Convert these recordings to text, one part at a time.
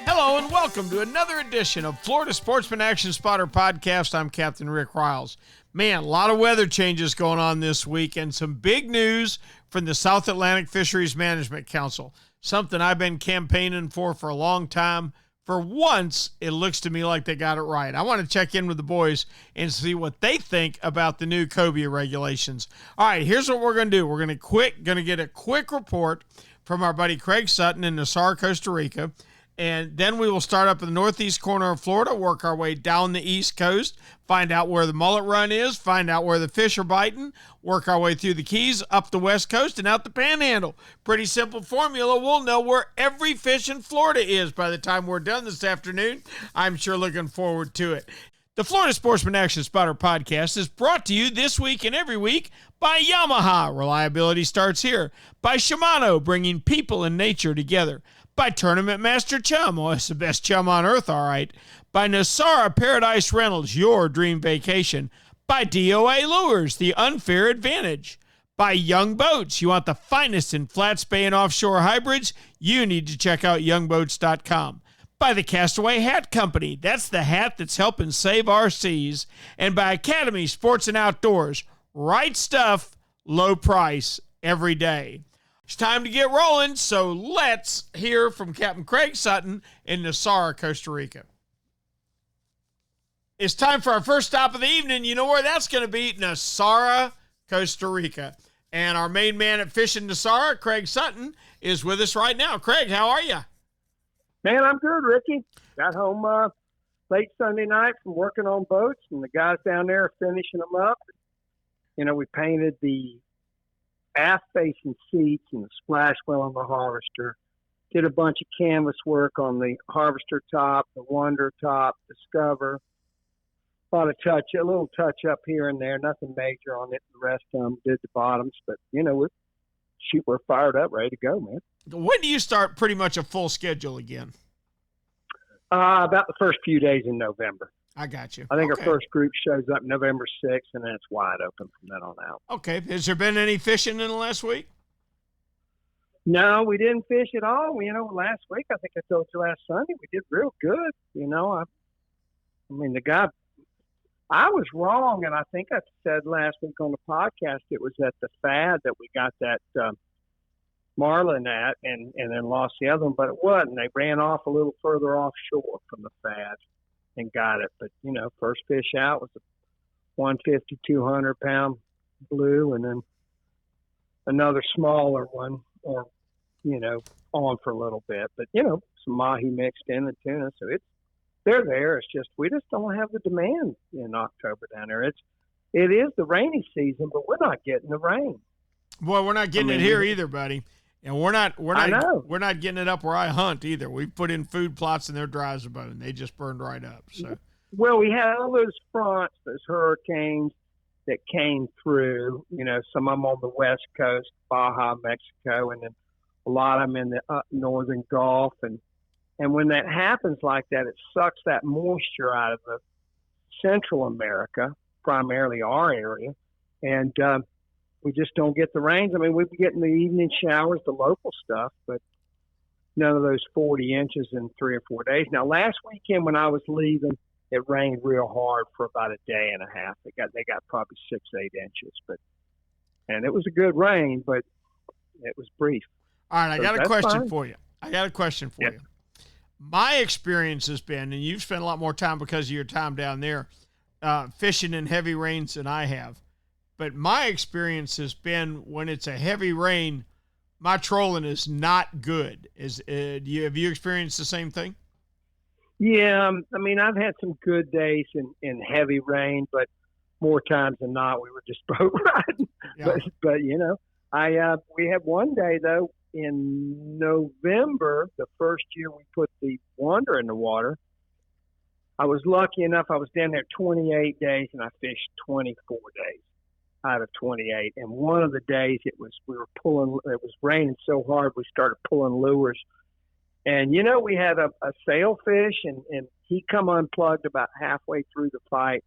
Hello and welcome to another edition of Florida Sportsman Action Spotter Podcast. I'm Captain Rick Riles. Man, a lot of weather changes going on this week and some big news from the South Atlantic Fisheries Management Council. Something I've been campaigning for a long time. For once, it looks to me like they got it right. I want to check in with the boys and see what they think about the new Cobia regulations. All right, here's what we're going to do. We're going to get a quick report from our buddy Craig Sutton in Nosara, Costa Rica. And then we will start up in the northeast corner of Florida, work our way down the east coast, find out where the mullet run is, find out where the fish are biting, work our way through the Keys, up the west coast, and out the Panhandle. Pretty simple formula. We'll know where every fish in Florida is by the time we're done this afternoon. I'm sure looking forward to it. The Florida Sportsman Action Spotter Podcast is brought to you this week and every week by Yamaha. Reliability starts here. By Shimano, bringing people and nature together. By Tournament Master Chum. Oh, it's the best chum on earth, all right. By Nosara Paradise Rentals, your dream vacation. By D.O.A. Lures, the unfair advantage. By Young Boats. You want the finest in flats, bay, and offshore hybrids? You need to check out youngboats.com. By the Castaway Hat Co. That's the hat that's helping save our seas. And by Academy Sports and Outdoors. Right stuff, low price, every day. It's time to get rolling, so let's hear from Captain Craig Sutton in Nosara, Costa Rica. It's time for our first stop of the evening. You know where that's going to be? Nosara, Costa Rica. And our main man at Fishing Nosara, Craig Sutton, is with us right now. Craig, how are you? Man, I'm good, Ricky. Got home late Sunday night from working on boats, and the guys down there are finishing them up. You know, we painted the aft-facing seats and the splash well on the harvester. Did a bunch of canvas work on the harvester top, the Wonder top, Discover. A little touch up here and there, nothing major on it. The rest of them did the bottoms, but you know, we're fired up, ready to go, man. When do you start pretty much a full schedule again? About the first few days in November. I got you. I think our first group shows up November 6th, and then it's wide open from then on out. Okay. Has there been any fishing in the last week? No, we didn't fish at all. You know, last week, I think I told you last Sunday, we did real good. You know, I mean, I was wrong, and I think I said last week on the podcast it was at the FAD that we got that marlin at and then lost the other one, but it wasn't. They ran off a little further offshore from the FAD and got it. But, you know, first fish out was a 150, 200-pound blue, and then another smaller one, or, you know, on for a little bit. But, you know, some mahi mixed in and tuna, so they're there. It's just we just don't have the demand in October down there. It is the rainy season, but we're not getting the rain. Boy, we're not getting it here either, buddy. And we're not getting it up where I hunt either. We've put in food plots and they're dry as a bone. They just burned right up. So, well, we had all those fronts, those hurricanes that came through. You know, some of them on the west coast, Baja, Mexico, and then a lot of them in the northern Gulf. And when that happens like that, it sucks that moisture out of the Central America, primarily our area, and we just don't get the rains. I mean, we've been getting the evening showers, the local stuff, but none of those 40 inches in 3 or 4 days. Now, last weekend when I was leaving, it rained real hard for about a day and a half. They got probably 6, 8 inches, and it was a good rain, but it was brief. All right, I got a question for you. You. My experience has been, and you've spent a lot more time because of your time down there, fishing in heavy rains than I have. But my experience has been when it's a heavy rain, my trolling is not good. Have you experienced the same thing? Yeah, I mean, I've had some good days in heavy rain, but more times than not, we were just boat riding. Yeah. But you know, we had one day though in November, the first year we put the Wonder in the water. I was lucky enough. I was down there 28 days, and I fished 24 days out of 28. And one of the days it was raining so hard we started pulling lures. And, you know, we had a sailfish, and he come unplugged about halfway through the fight.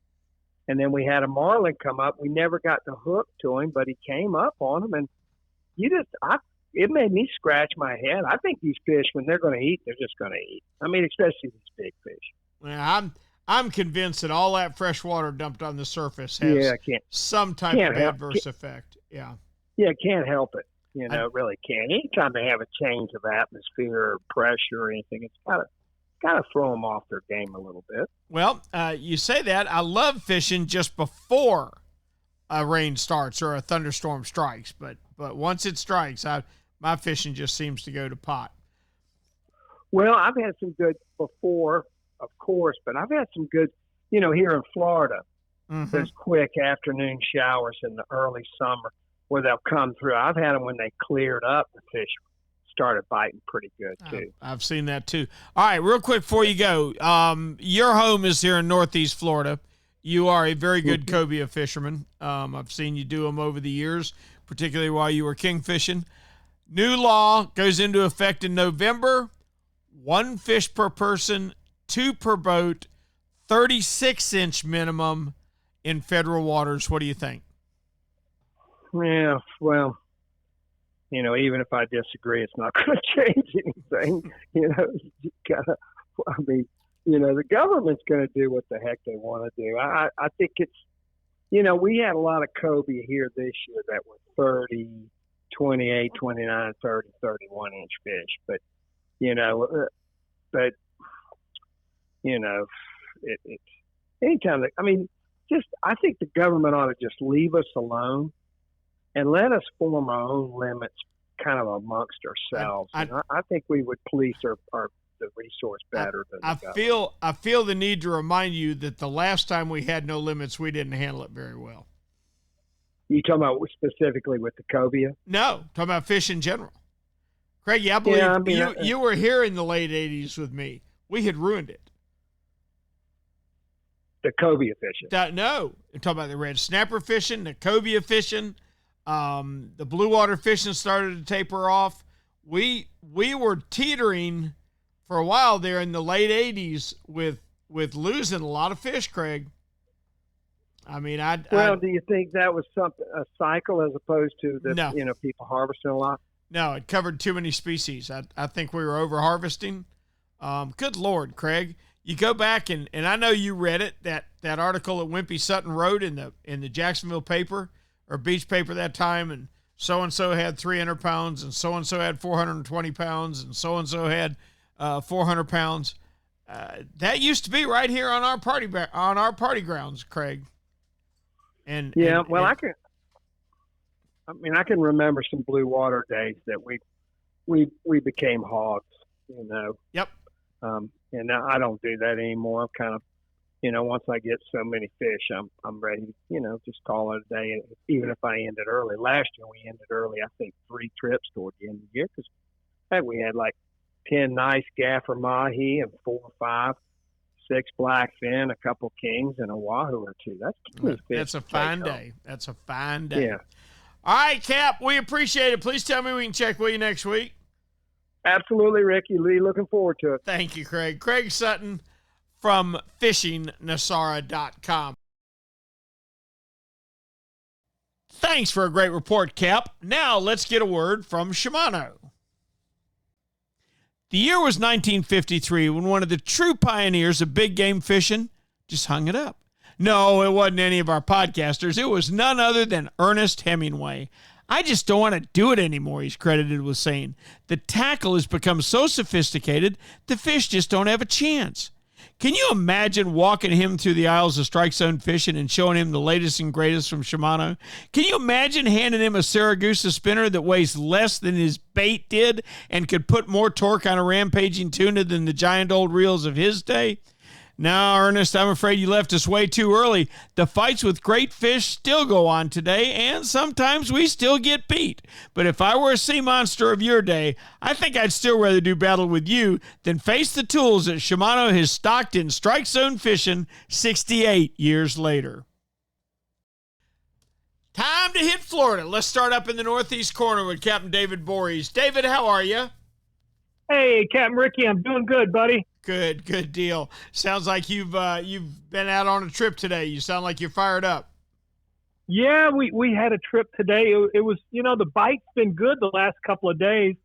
And then we had a marlin come up. We never got the hook to him, but he came up on him, and it made me scratch my head. I think these fish, when they're going to eat, they're just going to eat. I mean, especially these big fish. Well, I'm convinced that all that fresh water dumped on the surface has some type of adverse effect. Yeah. Yeah, can't help it. Really can't. Anytime they have a change of atmosphere or pressure or anything, it's got to throw them off their game a little bit. Well, you say that. I love fishing just before a rain starts or a thunderstorm strikes, but once it strikes, my fishing just seems to go to pot. Well, I've had some good before, of course, but I've had some good, here in Florida, those quick afternoon showers in the early summer where they'll come through. I've had them when they cleared up, the fish started biting pretty good too. I've seen that too. All right, real quick before you go, your home is here in Northeast Florida. You are a very good cobia fisherman. I've seen you do them over the years, particularly while you were kingfishing. New law goes into effect in November. 1 fish per person, 2 per boat, 36-inch minimum in federal waters. What do you think? Yeah, well, even if I disagree, it's not going to change anything. The government's going to do what the heck they want to do. I think it's, we had a lot of cobia here this year that were 30, 28, 29, 30, 31-inch fish. But, it's anytime I think the government ought to just leave us alone and let us form our own limits kind of amongst ourselves. I think we would police the resource better than the government. I feel the need to remind you that the last time we had no limits, we didn't handle it very well. You talking about specifically with the cobia? No, talking about fish in general. Craigie, I believe you were here in the late 80s with me. We had ruined it. The cobia fishing? No. I'm talking about the red snapper fishing, the cobia fishing. The blue water fishing started to taper off. We were teetering for a while there in the late 80s with losing a lot of fish, Craig. I mean, do you think that was a cycle as opposed to people harvesting a lot? No, it covered too many species. I think we were over harvesting. Good Lord, Craig. You go back and I know you read it, that article that Wimpy Sutton wrote in the Jacksonville paper or Beach paper that time, and so-and-so had 300 pounds and so-and-so had 420 pounds and so-and-so had 400 pounds. That used to be right here on our party grounds, Craig. I can remember some blue water days that we became hogs, Yep. And now I don't do that anymore. I'm kind of, once I get so many fish, I'm ready to, just call it a day. Even if I ended early. Last year we ended early, I think 3 trips toward the end of the year because we had like 10 nice gaffer mahi and 4 or 5, 6 blackfin, a couple kings, and a wahoo or 2. That's a fine day. That's a fine day. Yeah. All right, Cap, we appreciate it. Please tell me we can check with you next week. Absolutely, Ricky Lee. Looking forward to it. Thank you, Craig. Craig Sutton from FishingNosara.com. Thanks for a great report, Cap. Now let's get a word from Shimano. The year was 1953 when one of the true pioneers of big game fishing just hung it up. No, it wasn't any of our podcasters. It was none other than Ernest Hemingway. I just don't want to do it anymore, he's credited with saying. The tackle has become so sophisticated, the fish just don't have a chance. Can you imagine walking him through the aisles of Strike Zone Fishing and showing him the latest and greatest from Shimano? Can you imagine handing him a Saragusa spinner that weighs less than his bait did and could put more torque on a rampaging tuna than the giant old reels of his day? No, Ernest, I'm afraid you left us way too early. The fights with great fish still go on today, and sometimes we still get beat. But if I were a sea monster of your day, I think I'd still rather do battle with you than face the tools that Shimano has stocked in Strike Zone Fishing 68 years later. Time to hit Florida. Let's start up in the northeast corner with Captain David Voorhees. David, how are you? Hey, Captain Ricky, I'm doing good, buddy. Good deal. Sounds like you've been out on a trip today. You sound like you're fired up. Yeah, we had a trip today. It was, the bite's been good the last couple of days.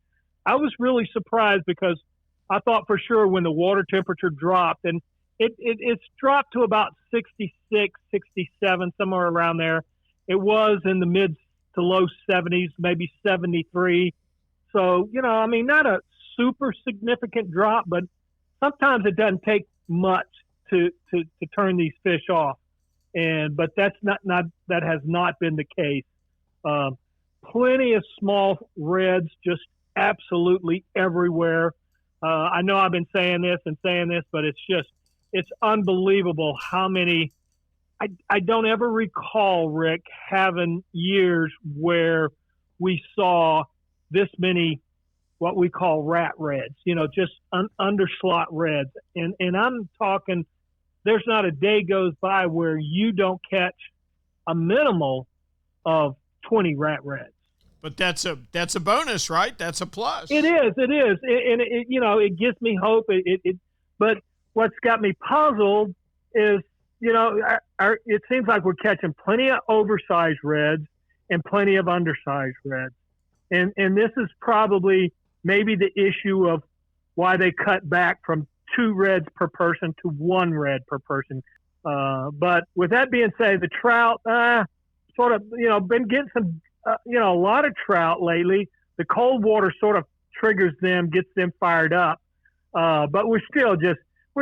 I was really surprised because I thought for sure when the water temperature dropped, and it's dropped to about 66, 67, somewhere around there. It was in the mid to low 70s, maybe 73. So, not a super significant drop, but sometimes it doesn't take much to turn these fish off. But that's not that has not been the case. Plenty of small reds just absolutely everywhere. I know I've been saying this, but it's unbelievable how many. I don't ever recall, Rick, having years where we saw this many what we call rat reds, just underslot reds. And I'm talking, there's not a day goes by where you don't catch a minimal of 20 rat reds. But that's a bonus, right? That's a plus. It is. And it gives me hope. But what's got me puzzled is, it seems like we're catching plenty of oversized reds and plenty of undersized reds. And this is probably maybe the issue of why they cut back from 2 reds per person to 1 red per person. But with that being said, the trout, sort of, been getting some, a lot of trout lately. The cold water sort of triggers them, gets them fired up. But we're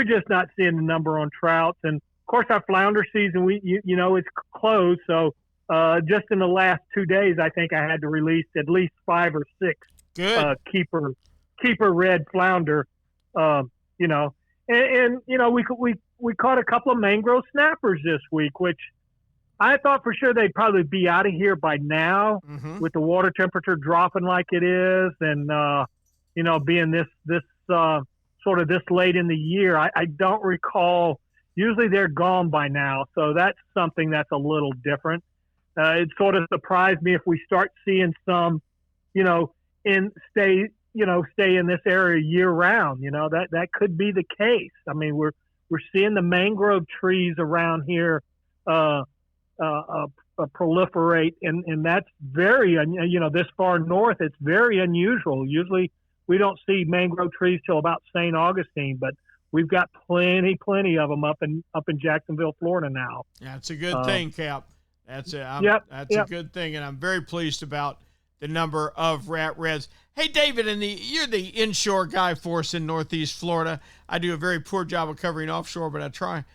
just not seeing the number on trouts. And of course, our flounder season, it's closed. So just in the last 2 days, I think I had to release at least 5 or 6 keeper red flounder. And we caught a couple of mangrove snappers this week, which I thought for sure they'd probably be out of here by now, with the water temperature dropping like it is, and being this sort of this late in the year. I don't recall. Usually they're gone by now, so that's something that's a little different. It sort of surprised me if we start seeing some, stay in this area year round. That could be the case. I mean, we're seeing the mangrove trees around here proliferate, and that's very, this far north, it's very unusual. Usually we don't see mangrove trees till about St. Augustine, but we've got plenty of them up in Jacksonville, Florida now. Yeah, it's a good thing, Cap. That's a good thing, and I'm very pleased about the number of rat reds. Hey, David, you're the inshore guy for us in Northeast Florida. I do a very poor job of covering offshore, but I try.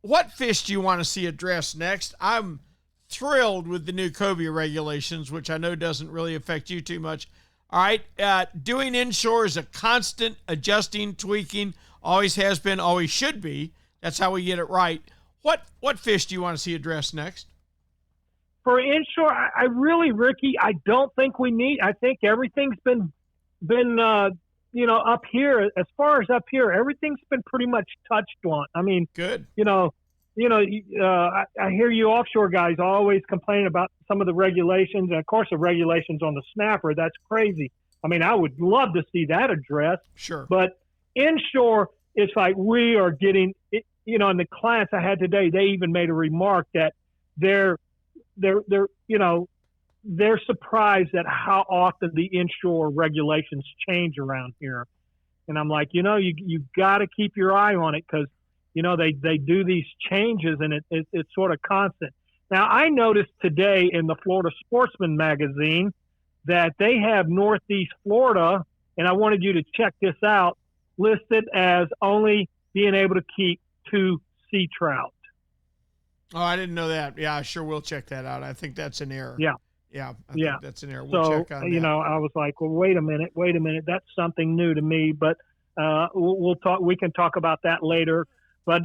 What fish do you want to see addressed next? I'm thrilled with the new Cobia regulations, which I know doesn't really affect you too much. All right, doing inshore is a constant adjusting, tweaking, always has been, always should be. That's how we get it right. What fish do you want to see addressed next? For inshore, I really, Ricky, I don't think we need. I think everything's been up here. As far as up here, everything's been pretty much touched on. I mean, good. I hear you offshore guys always complaining about some of the regulations, and of course the regulations on the snapper. That's crazy. I mean, I would love to see that addressed. Sure. But inshore, it's like we are getting. And the clients I had today, they even made a remark that they're surprised at how often the inshore regulations change around here. And I'm like, you got to keep your eye on it because, they do these changes and it's sort of constant. Now, I noticed today in the Florida Sportsman magazine that they have Northeast Florida, and I wanted you to check this out, listed as only being able to keep 2 sea trout. Oh, I didn't know that. Yeah, I sure will check that out. I think that's an error. Yeah. I think that's an error. We'll check on that. I was like, well, wait a minute. That's something new to me, but we'll talk. We can talk about that later. But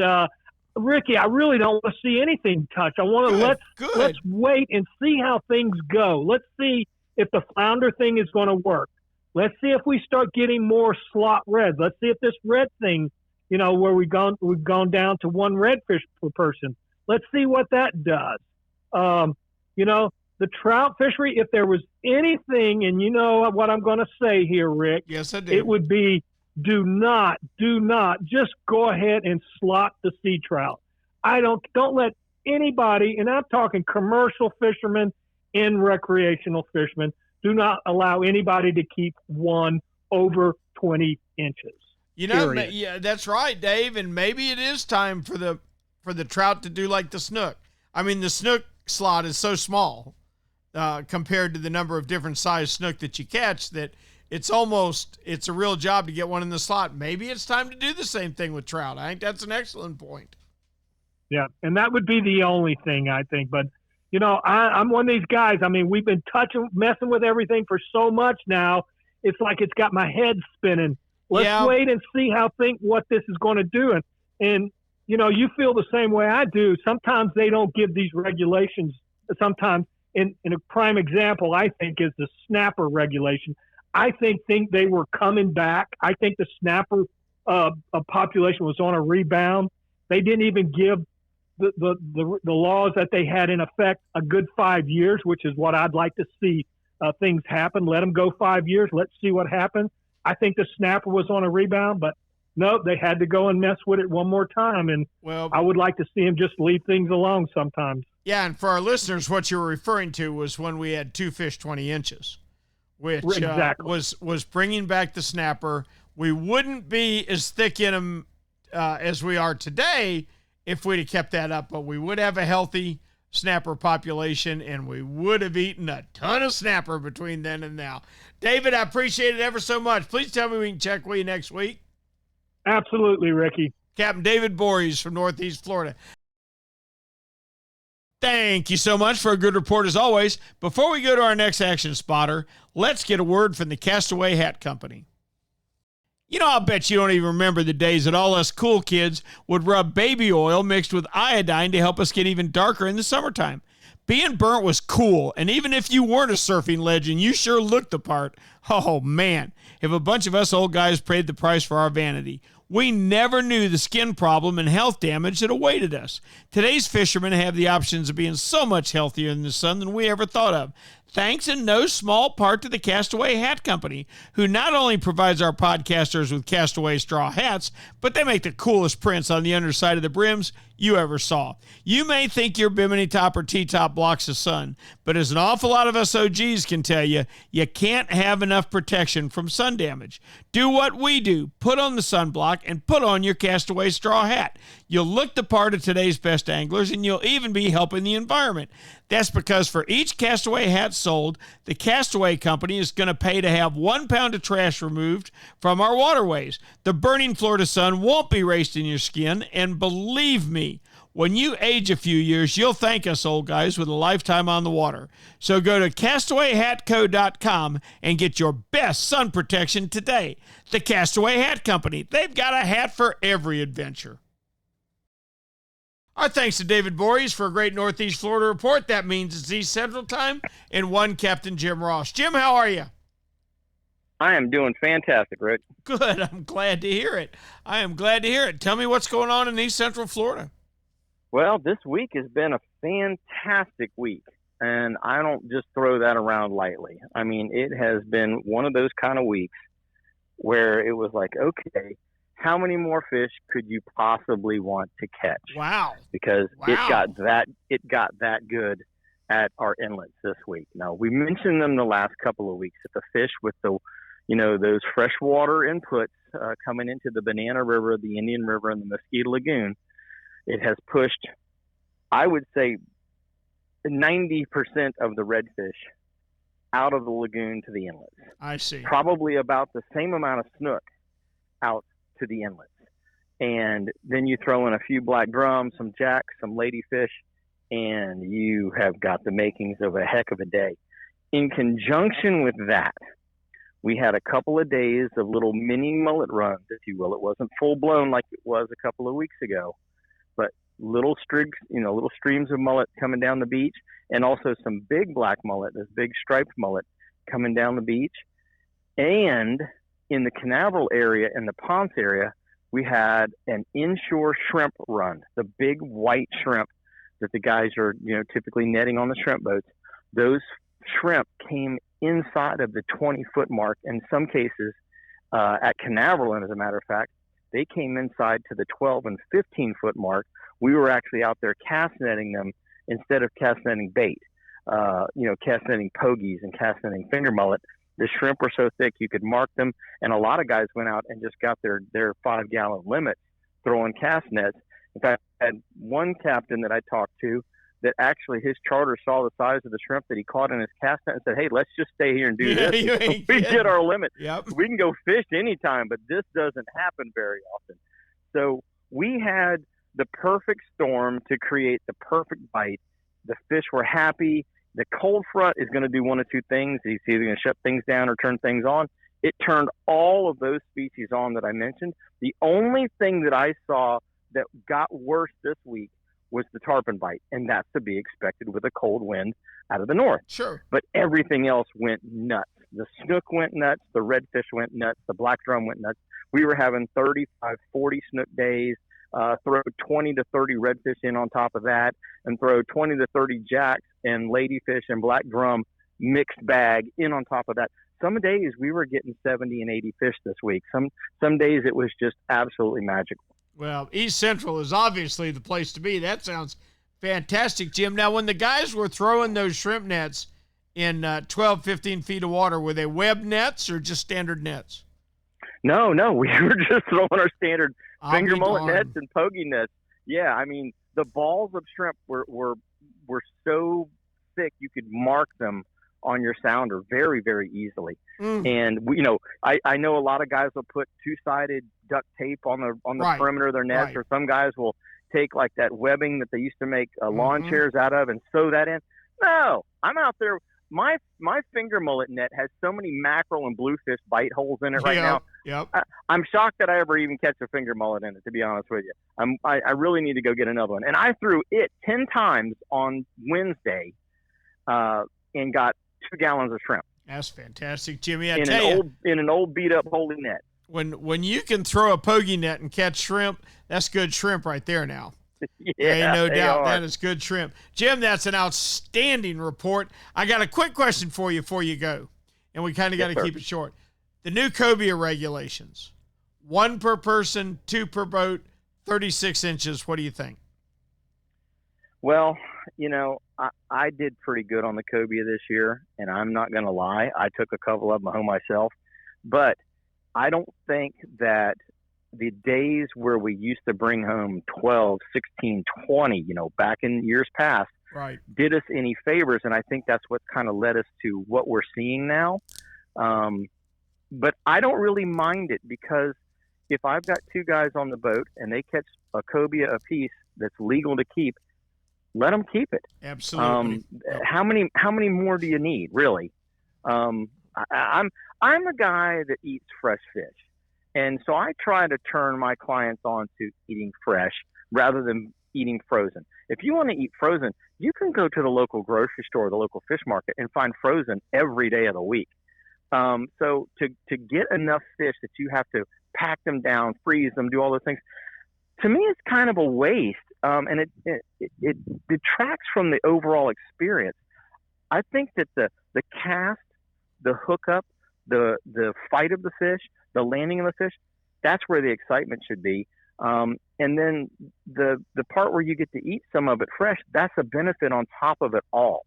Ricky, I really don't want to see anything touch. I want to let's wait and see how things go. Let's see if the flounder thing is going to work. Let's see if we start getting more slot reds. Let's see if this red thing, where we've gone down to 1 redfish per person. Let's see what that does. the trout fishery, if there was anything, and you know what I'm going to say here, Rick. Yes, I do. It would be do not just go ahead and slot the sea trout. Don't let anybody, and I'm talking commercial fishermen and recreational fishermen, do not allow anybody to keep one over 20 inches. You know, yeah, that's right, Dave. And maybe it is time for the trout to do like the snook. I mean, the snook slot is so small compared to the number of different size snook that you catch that it's a real job to get one in the slot. Maybe it's time to do the same thing with trout. I think that's an excellent point. Yeah, and that would be the only thing, I think. But, you know, I'm one of these guys. I mean, we've been messing with everything for so much now. It's like it's got my head spinning. Let's wait and see what this is going to do. And, you know, you feel the same way I do. Sometimes they don't give these regulations. Sometimes, in a prime example, I think, is the snapper regulation. I think they were coming back. I think the snapper population was on a rebound. They didn't even give the laws that they had in effect a good 5 years, which is what I'd like to see things happen. Let them go 5 years. Let's see what happens. I think the snapper was on a rebound, but no, they had to go and mess with it one more time. And I would like to see him just leave things alone sometimes. Yeah, and for our listeners, what you were referring to was when we had two fish 20 inches, which was bringing back the snapper. We wouldn't be as thick in them as we are today if we'd have kept that up, but we would have a healthy snapper population, and we would have eaten a ton of snapper between then and now. David, I appreciate it ever so much. Please tell me we can check with you next week. Absolutely, Ricky. Captain David Voorhees from Northeast Florida. Thank you so much for a good report as always. Before we go to our next action spotter, let's get a word from the Castaway Hat Company. You know, I'll bet you don't even remember the days that all us cool kids would rub baby oil mixed with iodine to help us get even darker in the summertime. Being burnt was cool, and even if you weren't a surfing legend, you sure looked the part. Oh, man, if a bunch of us old guys paid the price for our vanity. We never knew the skin problem and health damage that awaited us. Today's fishermen have the options of being so much healthier in the sun than we ever thought of. Thanks in no small part to the Castaway Hat Company, who not only provides our podcasters with Castaway straw hats, but they make the coolest prints on the underside of the brims you ever saw. You may think your bimini top or T-top blocks the sun, but as an awful lot of us OGs can tell you, you can't have enough protection from sun damage. Do what we do. Put on the sunblock and put on your Castaway straw hat. You'll look the part of today's best anglers, and you'll even be helping the environment. That's because for each Castaway hat sold, the Castaway Company is going to pay to have 1 pound of trash removed from our waterways. The burning Florida sun won't be raced in your skin, and believe me, when you age a few years, you'll thank us old guys with a lifetime on the water. So go to CastawayHatCo.com and get your best sun protection today. The Castaway Hat Company. They've got a hat for every adventure. Our thanks to David Voorhees for a great Northeast Florida report. That means it's East Central Time and one Captain Jim Ross. Jim, how are you? I am doing fantastic, Rick. Good. I'm glad to hear it. I am glad to hear it. Tell me what's going on in East Central Florida. Well, this week has been a fantastic week, and I don't just throw that around lightly. I mean, it has been one of those kind of weeks where it was like, okay, how many more fish could you possibly want to catch? Wow. Because it got that good at our inlets this week. Now, we mentioned them the last couple of weeks, that the fish with the, those freshwater inputs coming into the Banana River, the Indian River, and the Mosquito Lagoon, it has pushed, I would say, 90% of the redfish out of the lagoon to the inlets. I see. Probably about the same amount of snook out to the inlets. And then you throw in a few black drums, some jacks, some ladyfish, and you have got the makings of a heck of a day. In conjunction with that, we had a couple of days of little mini mullet runs, if you will. It wasn't full blown like it was a couple of weeks ago, but little streams of mullet coming down the beach, and also some big black mullet, this big striped mullet coming down the beach. And in the Canaveral area and the Ponce area, we had an inshore shrimp run, the big white shrimp that the guys are, typically netting on the shrimp boats. those shrimp came inside of the 20-foot mark. In some cases, at Canaveral, as a matter of fact, they came inside to the 12 and 15-foot mark. We were actually out there cast netting them instead of cast netting bait, cast netting pogies and cast netting finger mullet. The shrimp were so thick you could mark them, and a lot of guys went out and just got their 5-gallon limit throwing cast nets. In fact, I had one captain that I talked to that actually his charter saw the size of the shrimp that he caught in his cast net and said, "Hey, let's just stay here and do this. We get our limit. Yep. We can go fish anytime, but this doesn't happen very often." So we had the perfect storm to create the perfect bite. The fish were happy. The cold front is going to do one of two things. It's either going to shut things down or turn things on. It turned all of those species on that I mentioned. The only thing that I saw that got worse this week was the tarpon bite, and that's to be expected with a cold wind out of the north. Sure. But everything else went nuts. The snook went nuts. The redfish went nuts. The black drum went nuts. We were having 35, 40 snook days. Throw 20 to 30 redfish in on top of that, and throw 20 to 30 jacks and ladyfish and black drum mixed bag in on top of that. Some days we were getting 70 and 80 fish this week. Some days it was just absolutely magical. Well, East Central is obviously the place to be. That sounds fantastic, Jim. Now, when the guys were throwing those shrimp nets in 12, 15 feet of water, were they web nets or just standard nets? No, we were just throwing our standard finger mullet nets and pogie nets. Yeah, I mean, the balls of shrimp were so thick you could mark them on your sounder very, very easily. And I know a lot of guys will put two-sided duct tape on the right. perimeter of their nets, right. or some guys will take like that webbing that they used to make lawn chairs out of and sew that in. No, I'm out there. My finger mullet net has so many mackerel and bluefish bite holes in it right now. Yep. I'm shocked that I ever even catch a finger mullet in it, to be honest with you. I really need to go get another one. And I threw it 10 times on Wednesday and got 2 gallons of shrimp. That's fantastic, Jimmy. In an old beat up holding net. When you can throw a pogie net and catch shrimp, that's good shrimp right there now. Yeah, no doubt that is good shrimp. Jim, that's an outstanding report. I got a quick question for you before you go, and we kind of got to keep it short. The new Cobia regulations, 1 per person, 2 per boat, 36 inches. What do you think? Well, I did pretty good on the Cobia this year, and I'm not going to lie. I took a couple of them home myself, but I don't think that the days where we used to bring home 12, 16, 20, back in years past, right, did us any favors. And I think that's what kind of led us to what we're seeing now. But I don't really mind it, because if I've got 2 guys on the boat and they catch a Cobia apiece that's legal to keep, let them keep it. Absolutely. How many more do you need, really? I'm a guy that eats fresh fish. And so I try to turn my clients on to eating fresh rather than eating frozen. If you want to eat frozen, you can go to the local grocery store, the local fish market, and find frozen every day of the week. So to get enough fish that you have to pack them down, freeze them, do all those things, to me it's kind of a waste, and it detracts from the overall experience. I think that the cast, the hookup, the fight of the fish, the landing of the fish, that's where the excitement should be. And then the part where you get to eat some of it fresh, that's a benefit on top of it all.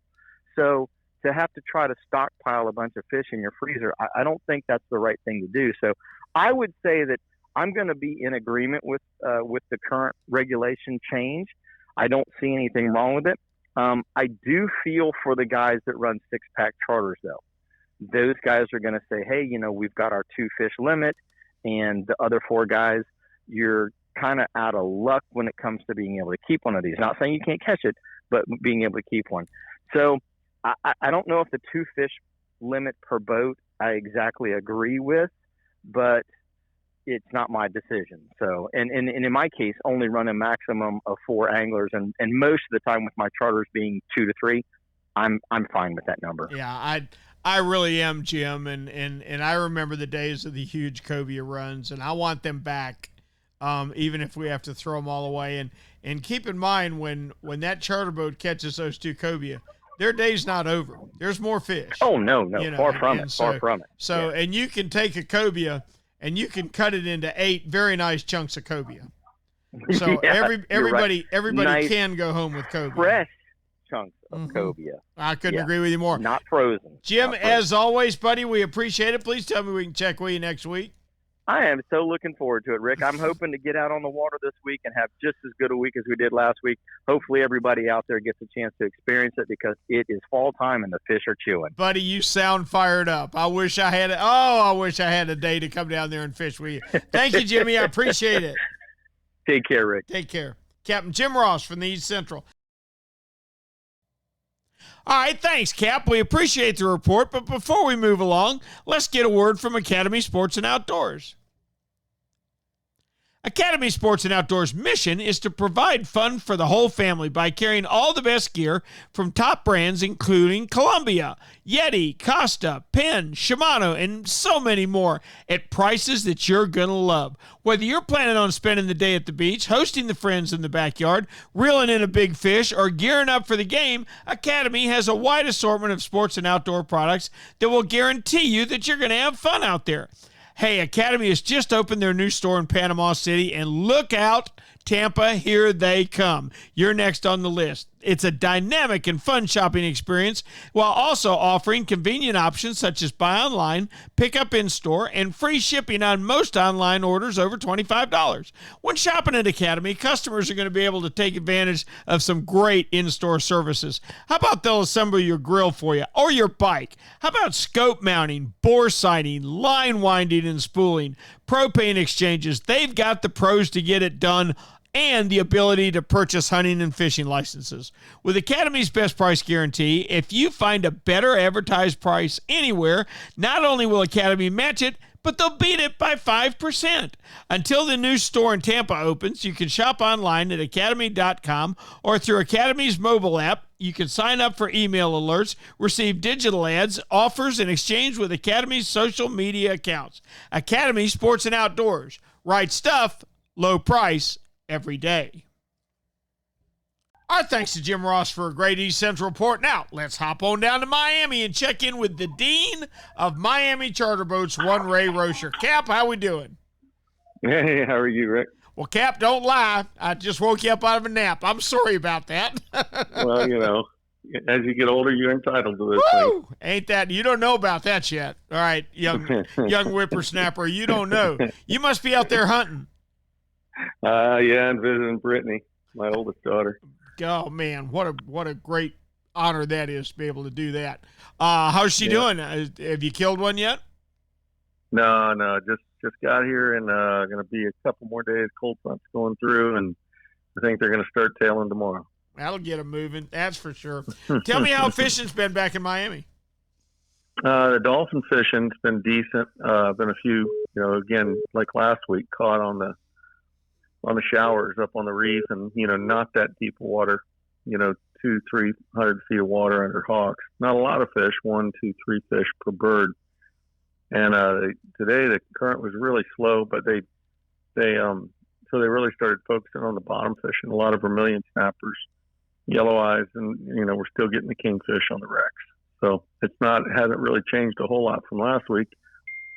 So to have to try to stockpile a bunch of fish in your freezer, I don't think that's the right thing to do. So I would say that I'm going to be in agreement with the current regulation change. I don't see anything wrong with it. I do feel for the guys that run 6-pack charters, though. Those guys are going to say, hey, we've got our 2 fish limit, and the other 4 guys, you're kind of out of luck when it comes to being able to keep one of these. Not saying you can't catch it, but being able to keep one. So I don't know if the 2 fish limit per boat I exactly agree with, but it's not my decision. So, and in my case, only run a maximum of 4 anglers, and most of the time with my charters being 2 to 3, I'm fine with that number. Yeah, I really am, Jim, and I remember the days of the huge Cobia runs, and I want them back, even if we have to throw them all away. And keep in mind, when that charter boat catches those 2 Cobia, their day's not over. There's more fish. Oh, no, far from it. So, yeah. And you can take a cobia and you can cut it into 8 very nice chunks of cobia. So Yeah, everybody nice, can go home with cobia. Fresh chunks of cobia. I couldn't agree with you more. Not frozen. Jim, not frozen. as always, buddy, we appreciate it. Please tell me we can check with you next week. I am so looking forward to it, Rick. I'm hoping to get out on the water this week and have just as good a week as we did last week. Hopefully everybody out there gets a chance to experience it because it is fall time and the fish are chewing. Buddy, you sound fired up. I wish I had a day to come down there and fish with you. Thank you, Jimmy. I appreciate it. Take care, Rick. Take care. Captain Jim Ross from the East Central. All right, thanks, Cap. We appreciate the report, but before we move along, let's get a word from Academy Sports and Outdoors. Academy Sports and Outdoors' mission is to provide fun for the whole family by carrying all the best gear from top brands including Columbia, Yeti, Costa, Penn, Shimano, and so many more at prices that you're going to love. Whether you're planning on spending the day at the beach, hosting the friends in the backyard, reeling in a big fish, or gearing up for the game, Academy has a wide assortment of sports and outdoor products that will guarantee you that you're going to have fun out there. Hey, Academy has just opened their new store in Panama City, and look out, Tampa, here they come. You're next on the list. It's a dynamic and fun shopping experience while also offering convenient options such as buy online, pick up in store, and free shipping on most online orders over $25. When shopping at Academy, customers are going to be able to take advantage of some great in-store services. How about they'll assemble your grill for you or your bike? How about scope mounting, bore sighting, line winding and spooling, propane exchanges? They've got the pros to get it done and the ability to purchase hunting and fishing licenses. With Academy's best price guarantee, if you find a better advertised price anywhere, not only will Academy match it, but they'll beat it by 5%. Until the new store in Tampa opens, you can shop online at academy.com or through Academy's mobile app. You can sign up for email alerts, receive digital ads, offers, and exchange with Academy's social media accounts. Academy Sports and Outdoors. Right stuff, low price, every day. Our thanks to Jim Ross for a great East Central report. Now, let's hop on down to Miami and check in with the Dean of Miami Charter Boats, one Ray Rocher. Cap, how we doing? Hey, how are you, Rick? Well, Cap, don't lie. I just woke you up out of a nap. I'm sorry about that. Well, as you get older, you're entitled to this Woo! Thing. Ain't that? You don't know about that yet. All right, young whippersnapper, you don't know. You must be out there hunting. Yeah, and visiting Brittany, my oldest daughter. Oh man, what a great honor that is to be able to do that. How's she doing? Have you killed one yet? No, just got here, and going to be a couple more days. Cold front's going through, and I think they're going to start tailing tomorrow. That'll get them moving, that's for sure. Tell me how fishing's been back in Miami. The dolphin fishing's been decent. Been a few, again, like last week, caught on the showers up on the reef, and not that deep water, 200-300 feet of water under hawks. Not a lot of fish, 1, 2, 3 fish per bird. And today the current was really slow, but so they really started focusing on the bottom fishing. A lot of vermilion snappers, yellow eyes, and we're still getting the kingfish on the Regs. So hasn't really changed a whole lot from last week,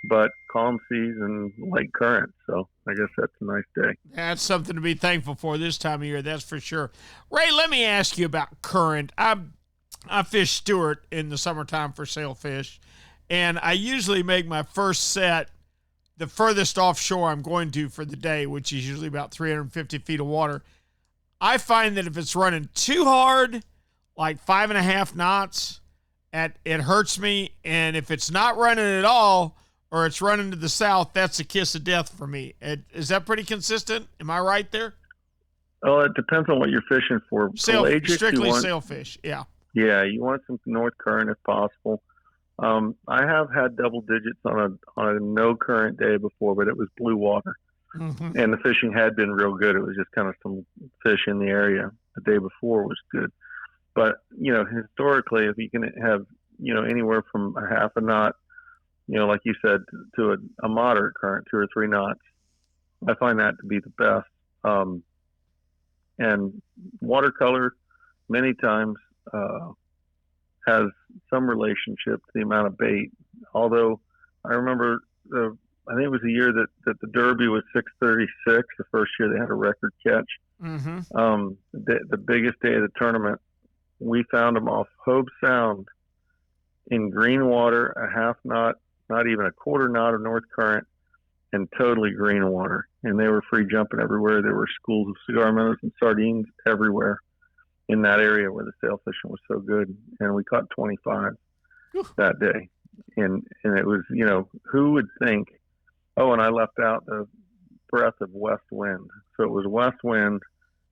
but calm seas and light current. So I guess that's a nice day. That's something to be thankful for this time of year, that's for sure. Ray, let me ask you about current. I fish Stewart in the summertime for sailfish, and I usually make my first set the furthest offshore I'm going to for the day, which is usually about 350 feet of water. I find that if it's running too hard, like 5.5 knots, it hurts me, and if it's not running at all, or it's running to the south, that's a kiss of death for me. Is that pretty consistent? Am I right there? Well, it depends on what you're fishing for. Strictly sailfish, yeah. Yeah, you want some north current if possible. I have had double digits on a no current day before, but it was blue water. Mm-hmm. And the fishing had been real good. It was just kind of some fish in the area. The day before was good. But, historically, if you can have, anywhere from a half a knot, like you said, to a moderate current, 2 or 3 knots, I find that to be the best. And watercolor, many times, has some relationship to the amount of bait. Although I remember, I think it was the year that the Derby was 636, the first year they had a record catch. Mm-hmm. The biggest day of the tournament, we found them off Hobe Sound in green water, a half knot, not even a quarter knot of north current, and totally green water. And they were free jumping everywhere. There were schools of cigar minnows and sardines everywhere in that area where the sail fishing was so good. And we caught 25 that day. And it was, who would think, and I left out the breath of west wind. So it was west wind,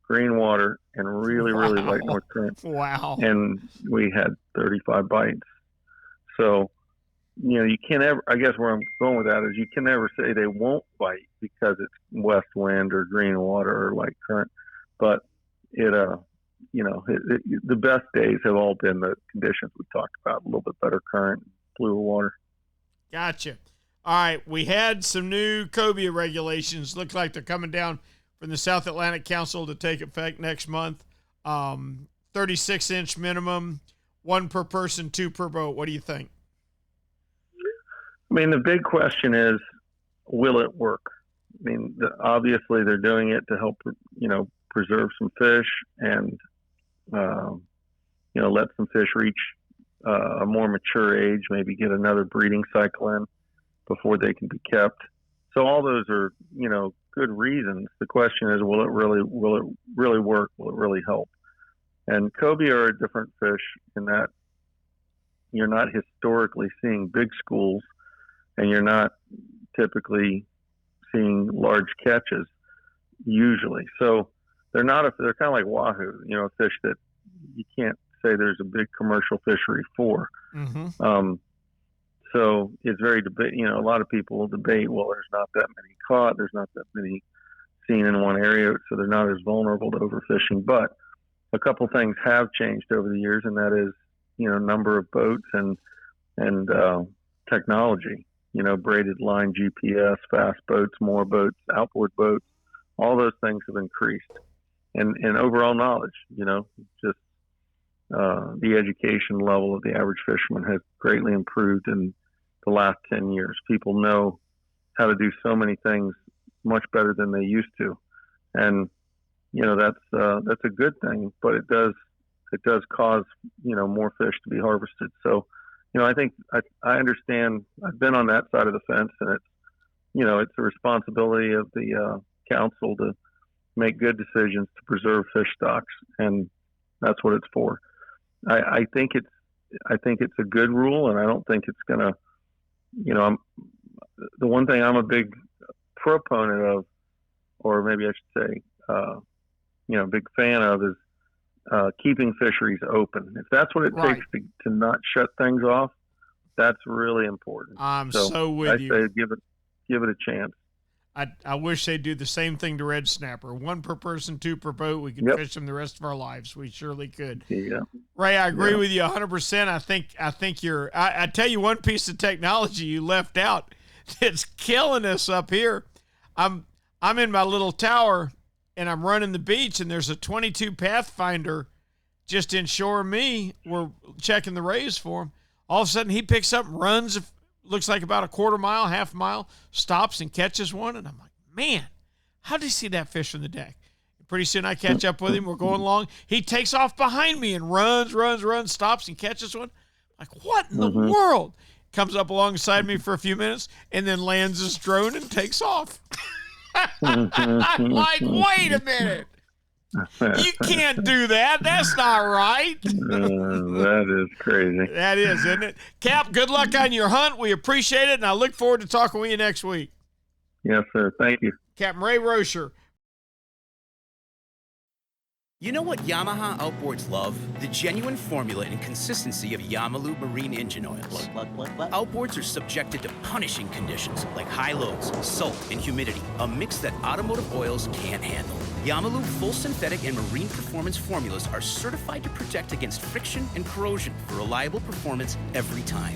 green water, and really, really light north current. Wow. And we had 35 bites. So, you can't ever, I guess where I'm going with that is you can never say they won't bite because it's west wind or green water or light current. But the best days have all been the conditions we talked about, a little bit better current, bluer water. Gotcha. All right. We had some new Cobia regulations. Look like they're coming down from the South Atlantic Council to take effect next month. 36-inch minimum, 1 per person, 2 per boat. What do you think? I mean, the big question is, will it work? I mean, obviously they're doing it to help, preserve some fish and, let some fish reach a more mature age, maybe get another breeding cycle in before they can be kept. So all those are, good reasons. The question is, will it really work? Will it really help? And cobia are a different fish in that you're not historically seeing big schools, and you're not typically seeing large catches usually. So they're kind of like wahoo, a fish that you can't say there's a big commercial fishery for. Mm-hmm. So it's very a lot of people will debate, well, there's not that many caught, there's not that many seen in one area, so they're not as vulnerable to overfishing. But a couple things have changed over the years, and that is, number of boats and technology, braided line GPS, fast boats, more boats, outboard boats, all those things have increased. And overall knowledge, just the education level of the average fisherman has greatly improved in the last 10 years. People know how to do so many things much better than they used to. And, that's a good thing, but it does cause, more fish to be harvested. So, I think I understand. I've been on that side of the fence, and it's, it's the responsibility of the council to make good decisions to preserve fish stocks, and that's what it's for. I think it's a good rule, and I don't think it's gonna, the one thing I'm a big proponent of, or maybe I should say, big fan of, is keeping fisheries open. If that's what it takes to not shut things off, that's really important. I'm so with you. I say give it a chance. I wish they'd do the same thing to red snapper. 1 per person, 2 per boat. We could fish them the rest of our lives. We surely could. Yeah. Ray, I agree with you 100%. I think I tell you one piece of technology you left out that's killing us up here. I'm in my little tower and I'm running the beach, and there's a 22 Pathfinder just inshore me. We're checking the rays for him. All of a sudden he picks up and runs, looks like about a quarter mile, half mile, stops and catches one. And I'm like, man, how did he see that fish from the deck? Pretty soon I catch up with him. We're going along. He takes off behind me and runs, stops and catches one. Like, what in the world? Comes up alongside me for a few minutes and then lands his drone and takes off. I'm like, wait a minute. You can't do that. That's not right. That is crazy. That is, isn't it? Cap, good luck on your hunt. We appreciate it, and I look forward to talking with you next week. Yes, sir. Thank you. Captain Ray Rocher. You know what Yamaha Outboards love? The genuine formula and consistency of Yamalu marine engine oils. Outboards are subjected to punishing conditions like high loads, salt, and humidity, a mix that automotive oils can't handle. Yamalu full synthetic and marine performance formulas are certified to protect against friction and corrosion for reliable performance every time.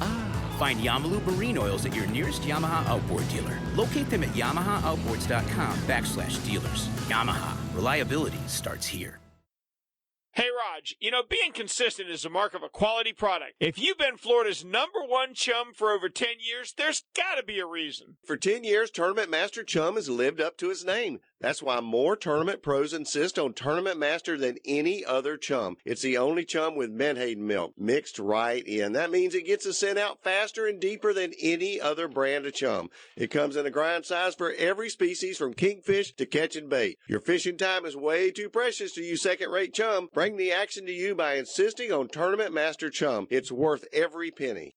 Find Yamalu marine oils at your nearest Yamaha Outboard dealer. Locate them at yamahaoutboards.com/dealers. Yamaha, reliability starts here. Hey, Raj, being consistent is a mark of a quality product. If you've been Florida's #1 chum for over 10 years, there's got to be a reason. For 10 years, Tournament Master Chum has lived up to its name. That's why more tournament pros insist on Tournament Master than any other chum. It's the only chum with menhaden milk mixed right in. That means it gets the scent out faster and deeper than any other brand of chum. It comes in a grind size for every species from kingfish to catching bait. Your fishing time is way too precious to use second-rate chum. Bring the action to you by insisting on Tournament Master Chum. It's worth every penny.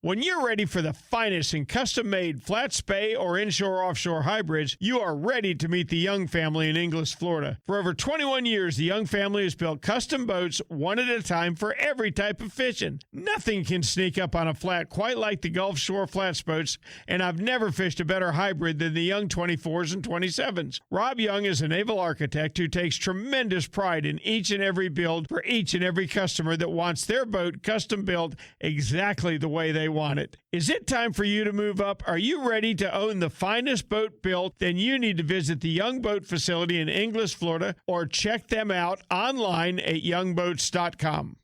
When you're ready for the finest in custom-made flat spay or inshore-offshore hybrids, you are ready to meet the Young family in Inglis, Florida. For over 21 years, the Young family has built custom boats one at a time for every type of fishing. Nothing can sneak up on a flat quite like the Gulf Shore flats boats, and I've never fished a better hybrid than the Young 24s and 27s. Rob Young is a naval architect who takes tremendous pride in each and every build for each and every customer that wants their boat custom built exactly the way they want it. Is it time for you to move up? Are you ready to own the finest boat built? Then you need to visit the Young Boat facility in Inglis, Florida, or check them out online at youngboats.com.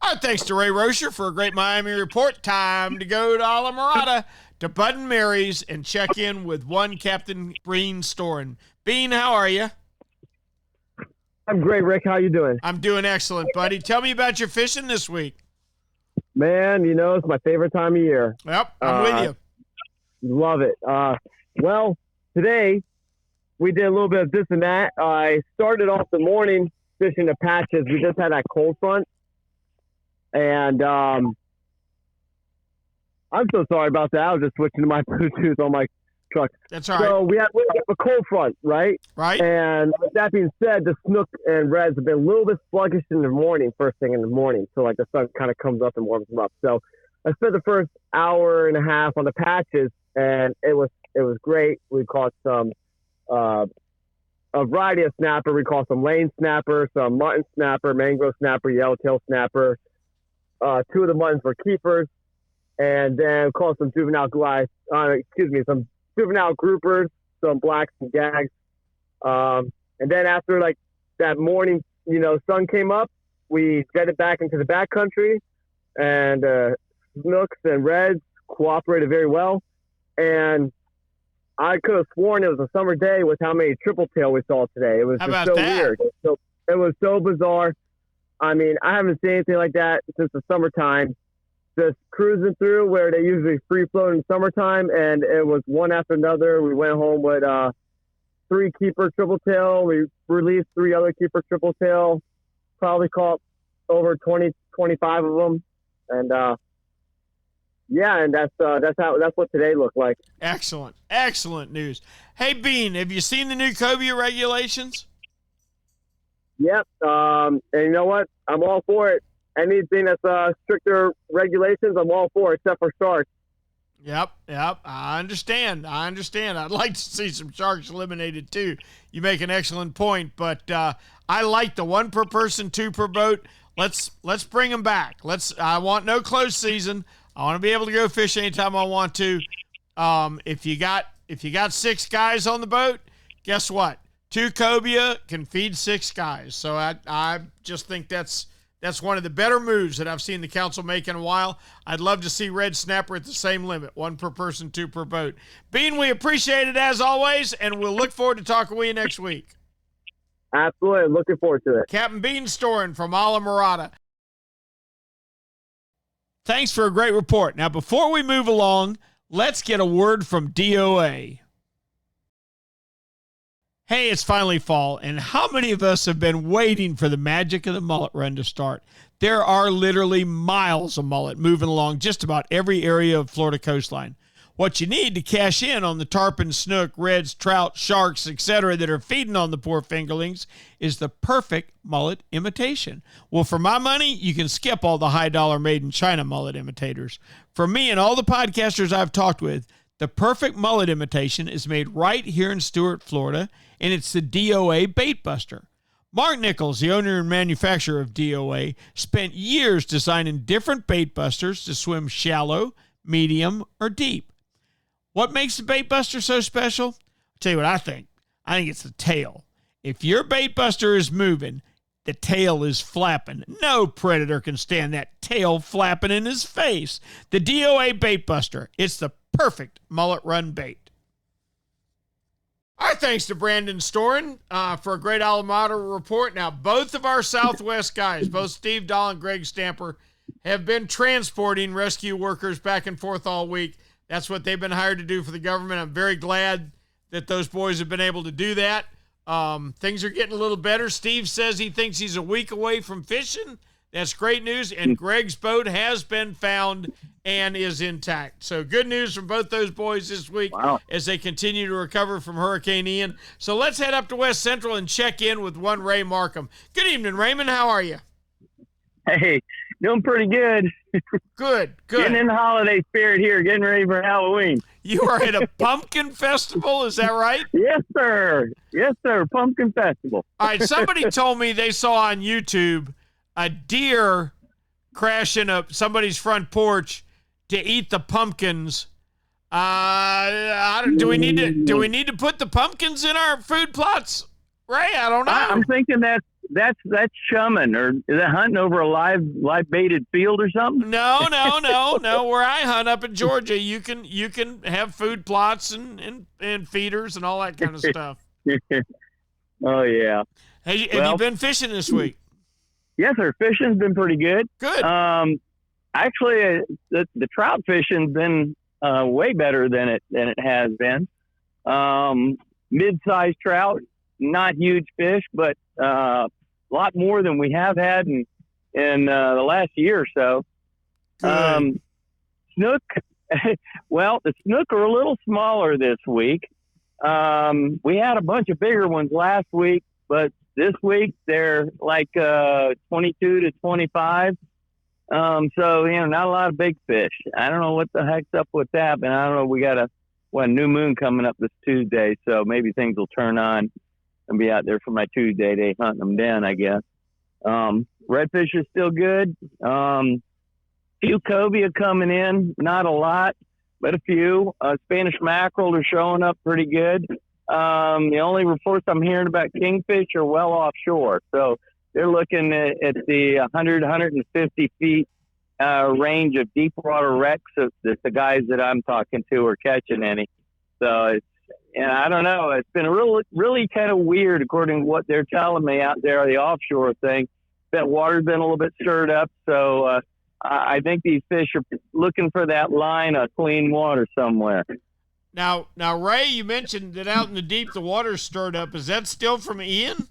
Our thanks to Ray Rocher for a great Miami report. Time to go to Alamorada to Bud and Mary's and check in with one Captain Bean Storen. Bean, how are you? I'm great, Rick. How you doing? I'm doing excellent, buddy. Tell me about your fishing this week. Man, it's my favorite time of year. Yep, I'm with you. Love it. Well, today we did a little bit of this and that. I started off the morning fishing the patches. We just had that cold front. And I'm so sorry about that. I was just switching to my Bluetooth on my truck. That's all right. So we have a cold front, right? Right. And with that being said, the snook and reds have been a little bit sluggish in the morning, first thing in the morning. So like the sun kind of comes up and warms them up. So I spent the first hour and a half on the patches, and it was great. We caught some a variety of snapper. We caught some lane snapper, some mutton snapper, mangrove snapper, yellowtail snapper. Two of the muttons were keepers, and then caught some juvenile some juvenile groupers, some blacks and gags. And then after like that morning, sun came up, we jetted back into the backcountry, and snooks and reds cooperated very well. And I could have sworn it was a summer day with how many triple tail we saw today. It was just so weird. It was so bizarre. I mean, I haven't seen anything like that since the summertime. Just cruising through where they usually free float in summertime, and it was one after another. We went home with 3 keeper triple tail. We released 3 other keeper triple tail. Probably caught over 20, 25 of them, and and that's what today looked like. Excellent news. Hey, Bean, have you seen the new Cobia regulations? Yep. And you know what? I'm all for it. Anything that's stricter regulations, I'm all for, except for sharks. Yep. I understand. I'd like to see some sharks eliminated too. You make an excellent point, but I like the 1 per person, 2 per boat. Let's bring them back. I want no closed season. I want to be able to go fish anytime I want to. If you got 6 guys on the boat, guess what? 2 Cobia can feed 6 guys. So I just think that's one of the better moves that I've seen the council make in a while. I'd love to see red snapper at the same limit, 1 per person, 2 per boat. Bean, we appreciate it as always, and we'll look forward to talking with you next week. Absolutely. Looking forward to it. Captain Bean Storen from Alamorada. Thanks for a great report. Now, before we move along, let's get a word from D.O.A. Hey, it's finally fall, and how many of us have been waiting for the magic of the mullet run to start? There are literally miles of mullet moving along just about every area of Florida coastline. What you need to cash in on the tarpon, snook, reds, trout, sharks, etc. that are feeding on the poor fingerlings is the perfect mullet imitation. Well, for my money, you can skip all the high-dollar made-in-China mullet imitators. For me and all the podcasters I've talked with, the perfect mullet imitation is made right here in Stuart, Florida, and it's the D.O.A. Bait Buster. Mark Nichols, the owner and manufacturer of D.O.A., spent years designing different bait busters to swim shallow, medium, or deep. What makes the bait buster so special? I'll tell you what I think. I think it's the tail. If your bait buster is moving, the tail is flapping. No predator can stand that tail flapping in his face. The D.O.A. bait buster. It's the perfect mullet run bait. Our thanks to Brandon Storin for a great alma mater report. Now, both of our Southwest guys, both Steve Dahl and Greg Stamper, have been transporting rescue workers back and forth all week. That's what they've been hired to do for the government. I'm very glad that those boys have been able to do that. Things are getting a little better. Steve says he thinks he's a week away from fishing. That's great news. And Greg's boat has been found and is intact. So good news from both those boys this week as they continue to recover from Hurricane Ian. So let's head up to West Central and check in with one Ray Markham. Good evening, Raymond. How are you? Hey, doing pretty good. Good. Getting in the holiday spirit here, getting ready for Halloween. You are at a pumpkin festival, is that right? Yes, sir. Pumpkin festival. All right, somebody told me they saw on YouTube a deer crashing up somebody's front porch to eat the pumpkins. Do we need to put the pumpkins in our food plots, Ray? I don't know. I'm thinking that's chumming, or is that hunting over a live baited field or something? No. Where I hunt up in Georgia, you can have food plots and feeders and all that kind of stuff. Oh yeah. Hey, have you been fishing this week? Yes, sir. Fishing's been pretty good. Good. Actually, the trout fishing's been way better than it has been. Mid-sized trout, not huge fish, but a lot more than we have had in the last year or so. Snook, well, the snook are a little smaller this week. We had a bunch of bigger ones last week, but this week they're like 22 to 25. So, not a lot of big fish. I don't know what the heck's up with that, but I don't know. We got a new moon coming up this Tuesday, so maybe things will turn on and be out there for my Tuesday day hunting them down, I guess. Redfish is still good. Few cobia coming in, not a lot, but a few. Spanish mackerel are showing up pretty good. The only reports I'm hearing about kingfish are well offshore. So they're looking at the 100, 150 feet range of deep water wrecks that the guys that I'm talking to are catching any. So I don't know. It's been really kind of weird according to what they're telling me out there, the offshore thing. That water's been a little bit stirred up. So I think these fish are looking for that line of clean water somewhere. Now, Ray, you mentioned that out in the deep the water's stirred up. Is that still from Ian?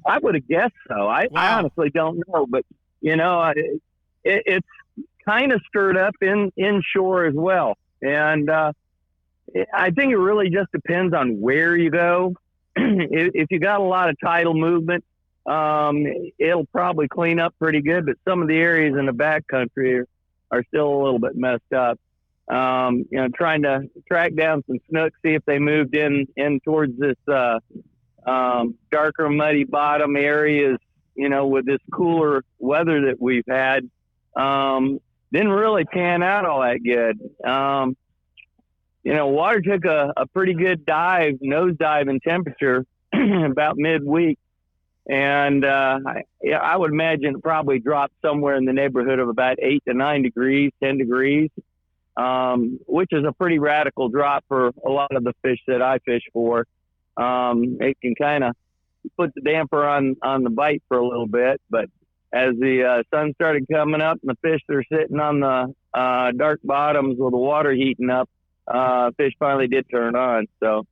I would have guessed so. I honestly don't know, but it's kind of stirred up inshore as well. And I think it really just depends on where you go. If you got a lot of tidal movement, it'll probably clean up pretty good, but some of the areas in the backcountry are still a little bit messed up. Trying to track down some snook, see if they moved in towards this darker muddy bottom areas, with this cooler weather that we've had. Didn't really pan out all that good. Water took a pretty good nosedive in temperature about midweek. And I would imagine it probably dropped somewhere in the neighborhood of about 8 to 9 degrees, 10 degrees, which is a pretty radical drop for a lot of the fish that I fish for. It can kind of put the damper on the bite for a little bit. But as the sun started coming up and the fish that are sitting on the dark bottoms with the water heating up, fish finally did turn on. So,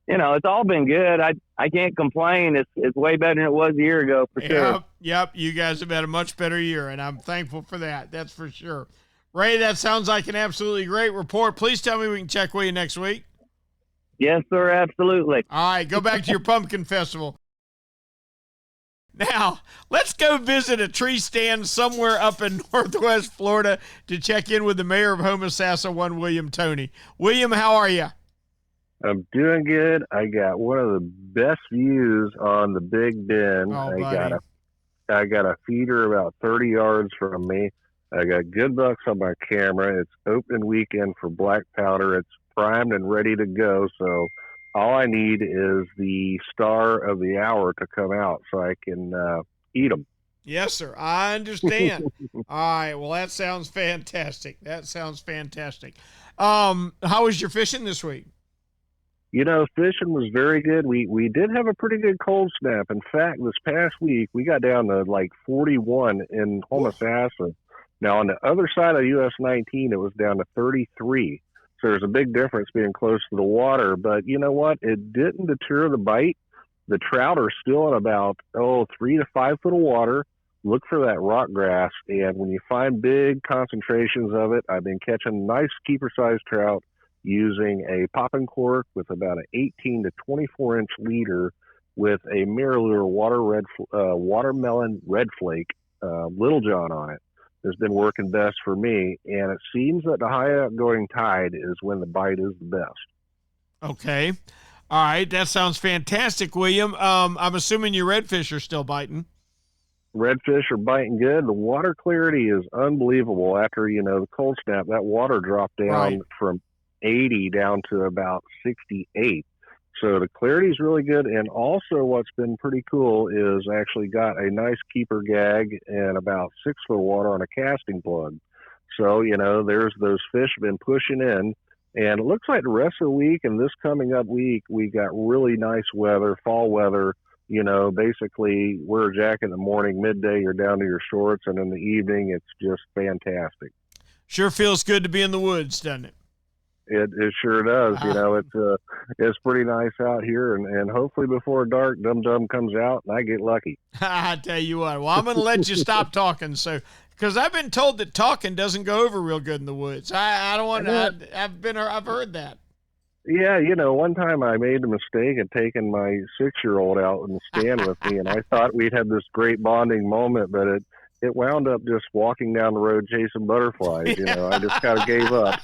it's all been good. I can't complain. It's way better than it was a year ago for sure. Yep. You guys have had a much better year, and I'm thankful for that. That's for sure. Ray, that sounds like an absolutely great report. Please tell me we can check with you next week. Yes, sir. Absolutely. All right. Go back to your pumpkin festival. Now, let's go visit a tree stand somewhere up in Northwest Florida to check in with the mayor of Homosassa, one William Toney. William, how are you? I'm doing good. I got one of the best views on the Big Bend. I got a feeder about 30 yards from me. I got good bucks on my camera. It's open weekend for black powder. It's primed and ready to go. So All I need is the star of the hour to come out so I can eat them. Yes, sir. I understand. All right. Well, that sounds fantastic. How was your fishing this week? Fishing was very good. We did have a pretty good cold snap. In fact, this past week, we got down to like 41 in Homosassa. Now, on the other side of US 19, it was down to 33. So there's a big difference being close to the water. But you know what? It didn't deter the bite. The trout are still in about, 3 to 5 foot of water. Look for that rock grass. And when you find big concentrations of it, I've been catching nice keeper-sized trout using a popping cork with about an 18 to 24-inch leader with a Mirror watermelon red flake, Little John on it. Has been working best for me, and it seems that the high outgoing tide is when the bite is the best. Okay. All right. That sounds fantastic, William. I'm assuming your redfish are still biting. Redfish are biting good. The water clarity is unbelievable after, the cold snap. That water dropped down from 80 down to about 68. So the clarity is really good. And also what's been pretty cool is actually got a nice keeper gag and about 6 foot of water on a casting plug. So, there's those fish have been pushing in. And it looks like the rest of the week and this coming up week, we got really nice weather, fall weather. Basically wear a jacket in the morning, midday, you're down to your shorts. And in the evening, it's just fantastic. Sure feels good to be in the woods, doesn't it? It sure does. It's pretty nice out here, and hopefully before dark, Dum Dum comes out and I get lucky. I tell you what. Well, I'm going to let you stop talking, because I've been told that talking doesn't go over real good in the woods. I don't want to. I've heard that. Yeah, one time I made a mistake of taking my 6-year-old out in the stand with me, and I thought we'd have this great bonding moment, but it wound up just walking down the road chasing butterflies. I just kind of gave up.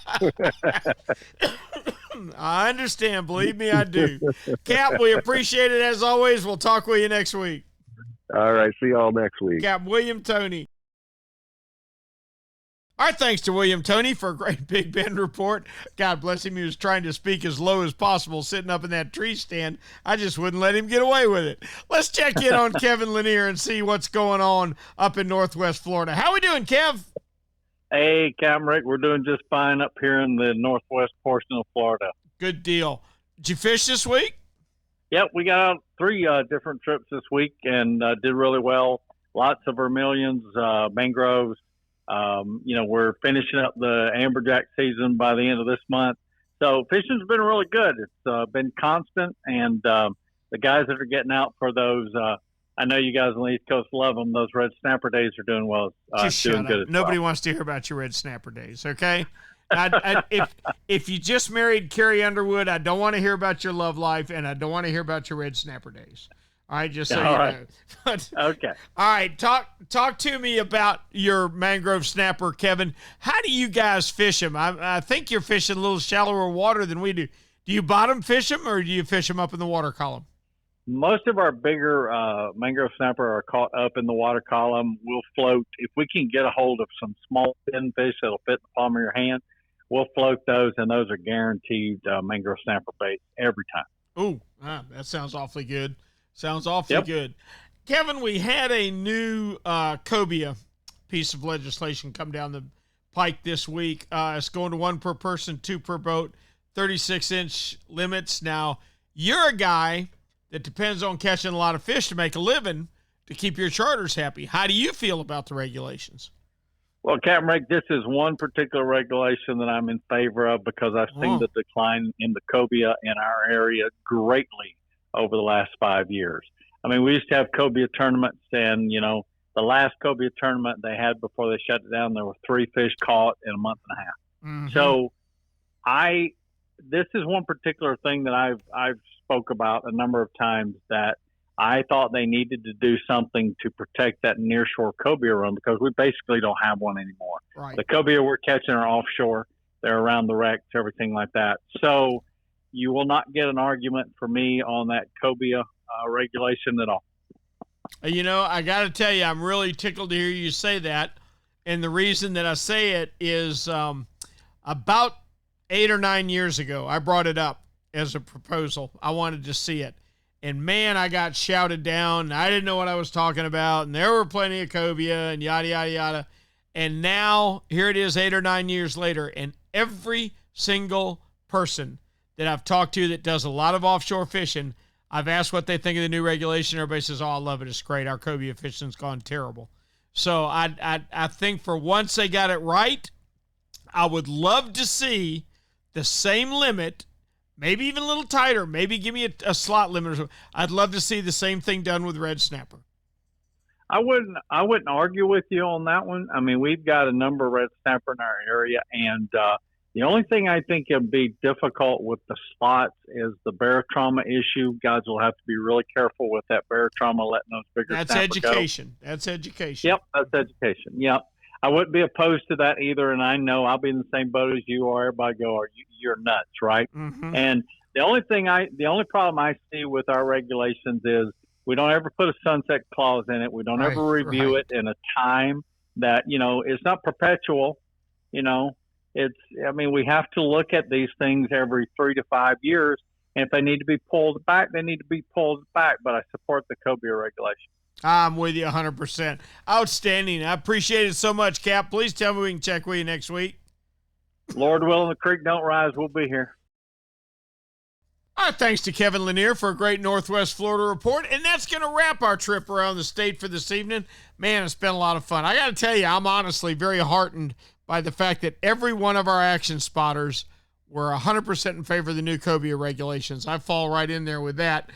I understand. Believe me, I do. Cap, we appreciate it as always. We'll talk with you next week. All right. See y'all next week. Cap William Toney. Our thanks to William Toney for a great Big Bend report. God bless him. He was trying to speak as low as possible sitting up in that tree stand. I just wouldn't let him get away with it. Let's check in on Kevin Lanier and see what's going on up in Northwest Florida. How we doing, Kev? Hey, Captain Rick. We're doing just fine up here in the northwest portion of Florida. Good deal. Did you fish this week? Yep, we got out 3 different trips this week and did really well. Lots of vermilions, mangroves. We're finishing up the amberjack season by the end of this month. So fishing's been really good. It's been constant, and the guys that are getting out for those, I know you guys on the East Coast love them. Those red snapper days are doing well. Doing good. Nobody wants to hear about your red snapper days, okay? If you just married Carrie Underwood, I don't want to hear about your love life, and I don't want to hear about your red snapper days. All right, just so you know. But, okay. All right, talk to me about your mangrove snapper, Kevin. How do you guys fish them? I think you're fishing a little shallower water than we do. Do you bottom fish them, or do you fish them up in the water column? Most of our bigger mangrove snapper are caught up in the water column. We'll float. If we can get a hold of some small fin fish that'll fit in the palm of your hand, we'll float those, and those are guaranteed mangrove snapper bait every time. Ooh, that sounds awfully good. Sounds awfully good. Kevin, we had a new Cobia piece of legislation come down the pike this week. It's going to 1 per person, 2 per boat, 36-inch limits. Now, you're a guy that depends on catching a lot of fish to make a living to keep your charters happy. How do you feel about the regulations? Well, Captain Rick, this is one particular regulation that I'm in favor of because I've seen the decline in the cobia in our area greatly over the last 5 years. I mean, we used to have cobia tournaments, and, the last cobia tournament they had before they shut it down, there were 3 fish caught in a month and a half. Mm-hmm. So this is one particular thing that I've spoke about a number of times that I thought they needed to do something to protect that nearshore cobia run because we basically don't have one anymore. Right. The cobia we're catching are offshore. They're around the wrecks, everything like that. So you will not get an argument for me on that cobia regulation at all. I got to tell you, I'm really tickled to hear you say that. And the reason that I say it is about 8 or 9 years ago, I brought it up. as a proposal. I wanted to see it. And, man, I got shouted down. And I didn't know what I was talking about. And there were plenty of Cobia and yada, yada, yada. And now here it is 8 or 9 years later. And every single person that I've talked to that does a lot of offshore fishing, I've asked what they think of the new regulation. Everybody says, oh, I love it. It's great. Our Cobia fishing's gone terrible. So I think for once they got it right, I would love to see the same limit, maybe even a little tighter. Maybe give me a slot limit or something. I'd love to see the same thing done with red snapper. I wouldn't argue with you on that one. I mean, we've got a number of red snapper in our area, and the only thing I think would be difficult with the slots is the barotrauma issue. Guys will have to be really careful with that barotrauma, letting those bigger That's snapper education. go. That's education. Yep, that's education. Yep. I wouldn't be opposed to that either, and I know I'll be in the same boat as you are. Everybody go, you're nuts, right? Mm-hmm. And the only problem I see with our regulations is we don't ever put a sunset clause in it. We don't ever review it in a time that, it's not perpetual, we have to look at these things every 3 to 5 years. And if they need to be pulled back, they need to be pulled back. But I support the Cobia regulation. I'm with you 100%. Outstanding. I appreciate it so much, Cap. Please tell me we can check with you next week. Lord willing, the creek don't rise. We'll be here. All right, thanks to Kevin Lanier for a great Northwest Florida report. And that's going to wrap our trip around the state for this evening. Man, it's been a lot of fun. I got to tell you, I'm honestly very heartened by the fact that every one of our action spotters were 100% in favor of the new Cobia regulations. I fall right in there with that.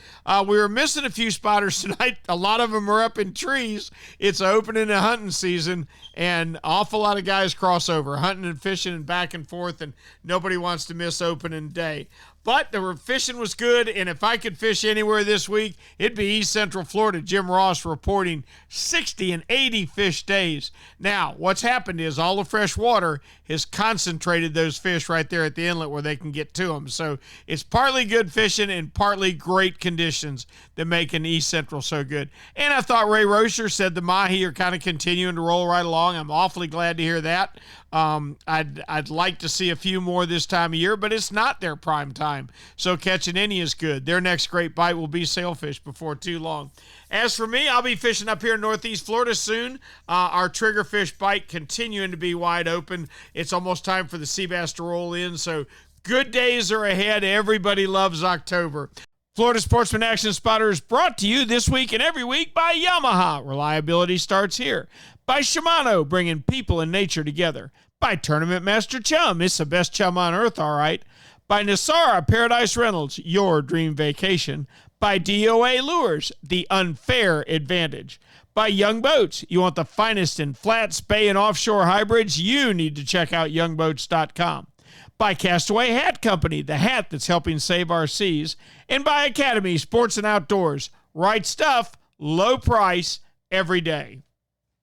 We were missing a few spotters tonight. A lot of them are up in trees. It's opening a hunting season, and an awful lot of guys cross over, hunting and fishing and back and forth, and nobody wants to miss opening day. But the fishing was good, and if I could fish anywhere this week, it'd be East Central Florida. Jim Ross reporting 60 and 80 fish days. Now, what's happened is all the fresh water has concentrated those fish right there at the inlet where they can get to them. So it's partly good fishing and partly great conditions that make an East Central so good. And I thought Ray Rocher said the mahi are kind of continuing to roll right along. I'm awfully glad to hear that. I'd like to see a few more this time of year, but it's not their prime time. So catching any is good. Their next great bite will be sailfish before too long. As for me, I'll be fishing up here in Northeast Florida soon. Our triggerfish bite continuing to be wide open. It's almost time for the sea bass to roll in. So good days are ahead. Everybody loves October. Florida Sportsman Action Spotter is brought to you this week and every week by Yamaha. Reliability starts here. By Shimano, bringing people and nature together. By Tournament Master Chum. It's the best chum on earth, all right. By Nosara Paradise Rentals, your dream vacation. By D.O.A. Lures, the unfair advantage. By Young Boats, you want the finest in flats, bay, and offshore hybrids? You need to check out youngboats.com. By Castaway Hat Company, the hat that's helping save our seas. And by Academy Sports and Outdoors, right stuff, low price, every day.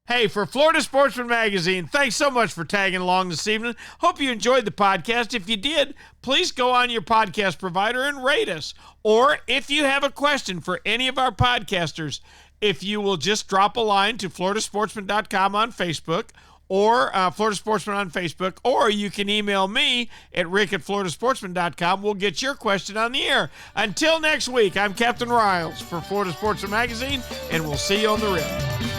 Hey, for Florida Sportsman Magazine, thanks so much for tagging along this evening. Hope you enjoyed the podcast. If you did, please go on your podcast provider and rate us. Or if you have a question for any of our podcasters, if you will just drop a line to floridasportsman.com on Facebook, or Florida Sportsman on Facebook, or you can email me at rick@floridasportsman.com. We'll get your question on the air. Until next week, I'm Captain Riles for Florida Sportsman Magazine, and we'll see you on the rip.